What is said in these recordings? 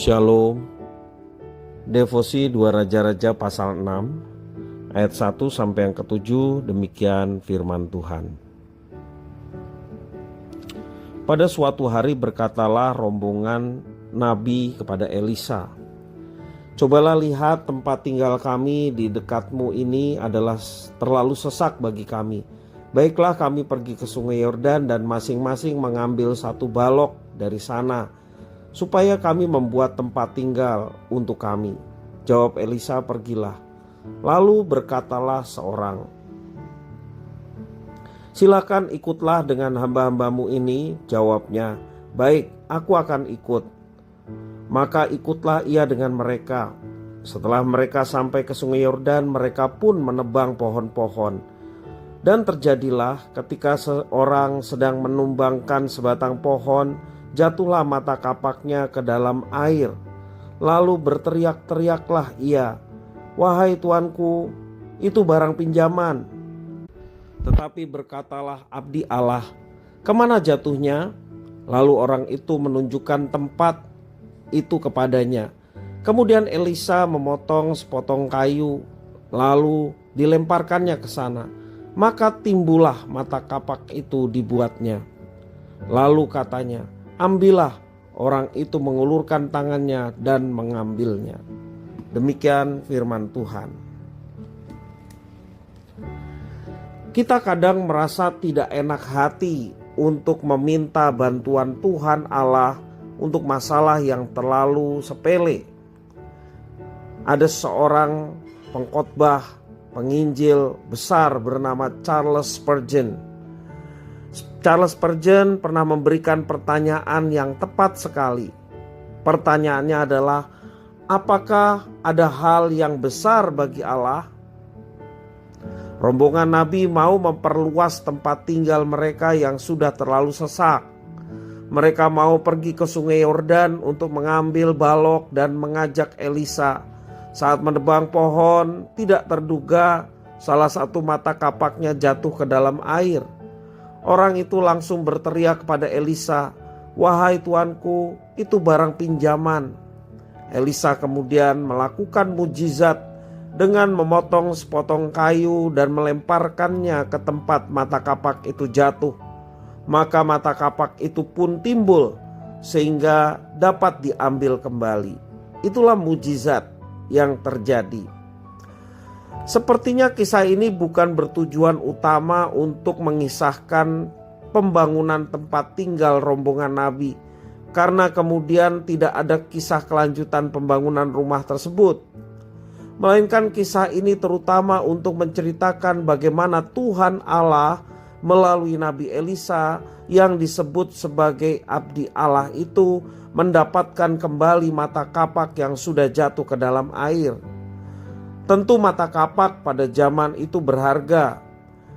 Shalom. Devosi 2 Raja-Raja pasal 6 ayat 1 sampai yang ke-7, demikian firman Tuhan. Pada suatu hari berkatalah rombongan nabi kepada Elisa, "Cobalah lihat, tempat tinggal kami di dekatmu ini adalah terlalu sesak bagi kami. Baiklah, kami pergi ke sungai Yordan dan masing-masing mengambil satu balok dari sana, supaya kami membuat tempat tinggal untuk kami." Jawab Elisa, "Pergilah." Lalu berkatalah seorang, "Silakan ikutlah dengan hamba-hambamu ini." Jawabnya, "Baik, aku akan ikut." Maka ikutlah ia dengan mereka. Setelah mereka sampai ke sungai Yordan, mereka pun menebang pohon-pohon. Dan terjadilah ketika seorang sedang menumbangkan sebatang pohon, jatuhlah mata kapaknya ke dalam air. Lalu berteriak-teriaklah ia, "Wahai tuanku, itu barang pinjaman." Tetapi berkatalah abdi Allah, "Kemana jatuhnya?" Lalu orang itu menunjukkan tempat itu kepadanya. Kemudian Elisa memotong sepotong kayu, lalu dilemparkannya ke sana. Maka timbullah mata kapak itu dibuatnya. Lalu katanya, "Ambillah." Orang itu mengulurkan tangannya dan mengambilnya. Demikian firman Tuhan. Kita kadang merasa tidak enak hati untuk meminta bantuan Tuhan Allah untuk masalah yang terlalu sepele. Ada seorang pengkhotbah, penginjil besar bernama Charles Spurgeon. Charles Spurgeon pernah memberikan pertanyaan yang tepat sekali. Pertanyaannya adalah, apakah ada hal yang besar bagi Allah? Rombongan nabi mau memperluas tempat tinggal mereka yang sudah terlalu sesak. Mereka mau pergi ke sungai Yordan untuk mengambil balok dan mengajak Elisa. Saat menebang pohon, tidak terduga salah satu mata kapaknya jatuh ke dalam air. Orang itu langsung berteriak kepada Elisa, "Wahai tuanku, itu barang pinjaman." Elisa kemudian melakukan mujizat dengan memotong sepotong kayu dan melemparkannya ke tempat mata kapak itu jatuh. Maka mata kapak itu pun timbul sehingga dapat diambil kembali. Itulah mujizat yang terjadi. Sepertinya kisah ini bukan bertujuan utama untuk mengisahkan pembangunan tempat tinggal rombongan nabi, karena kemudian tidak ada kisah kelanjutan pembangunan rumah tersebut. Melainkan kisah ini terutama untuk menceritakan bagaimana Tuhan Allah melalui Nabi Elisa yang disebut sebagai abdi Allah itu mendapatkan kembali mata kapak yang sudah jatuh ke dalam air. Tentu mata kapak pada zaman itu berharga,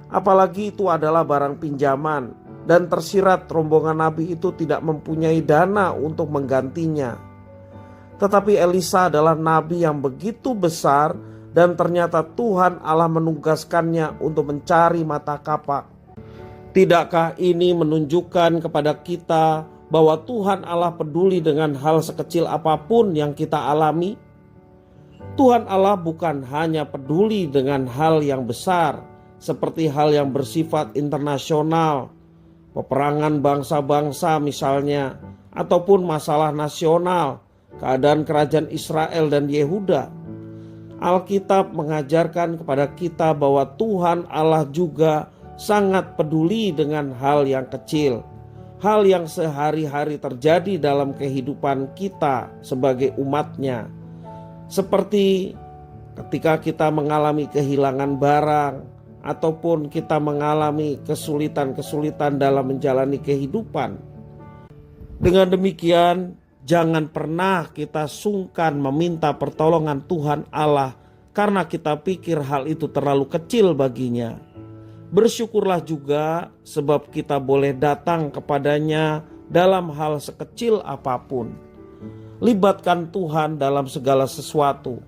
apalagi itu adalah barang pinjaman, dan tersirat rombongan nabi itu tidak mempunyai dana untuk menggantinya. Tetapi Elisa adalah nabi yang begitu besar, dan ternyata Tuhan Allah menugaskannya untuk mencari mata kapak. Tidakkah ini menunjukkan kepada kita bahwa Tuhan Allah peduli dengan hal sekecil apapun yang kita alami? Tuhan Allah bukan hanya peduli dengan hal yang besar, seperti hal yang bersifat internasional, peperangan bangsa-bangsa misalnya, ataupun masalah nasional, keadaan kerajaan Israel dan Yehuda. Alkitab mengajarkan kepada kita bahwa Tuhan Allah juga sangat peduli dengan hal yang kecil, hal yang sehari-hari terjadi dalam kehidupan kita sebagai umatnya. Seperti ketika kita mengalami kehilangan barang, ataupun kita mengalami kesulitan-kesulitan dalam menjalani kehidupan. Dengan demikian, jangan pernah kita sungkan meminta pertolongan Tuhan Allah karena kita pikir hal itu terlalu kecil baginya. Bersyukurlah juga sebab kita boleh datang kepadanya dalam hal sekecil apapun. Libatkan Tuhan dalam segala sesuatu.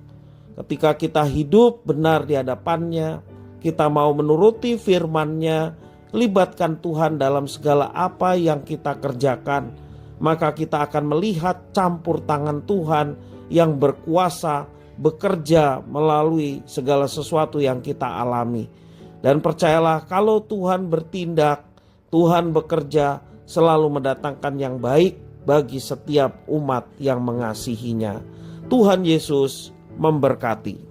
Ketika kita hidup benar di hadapannya, kita mau menuruti firman-Nya, libatkan Tuhan dalam segala apa yang kita kerjakan. maka kita akan melihat campur tangan Tuhan yang berkuasa bekerja melalui segala sesuatu yang kita alami. Dan percayalah, kalau Tuhan bertindak, Tuhan bekerja, selalu mendatangkan yang baik bagi setiap umat yang mengasihinya. Tuhan Yesus memberkati.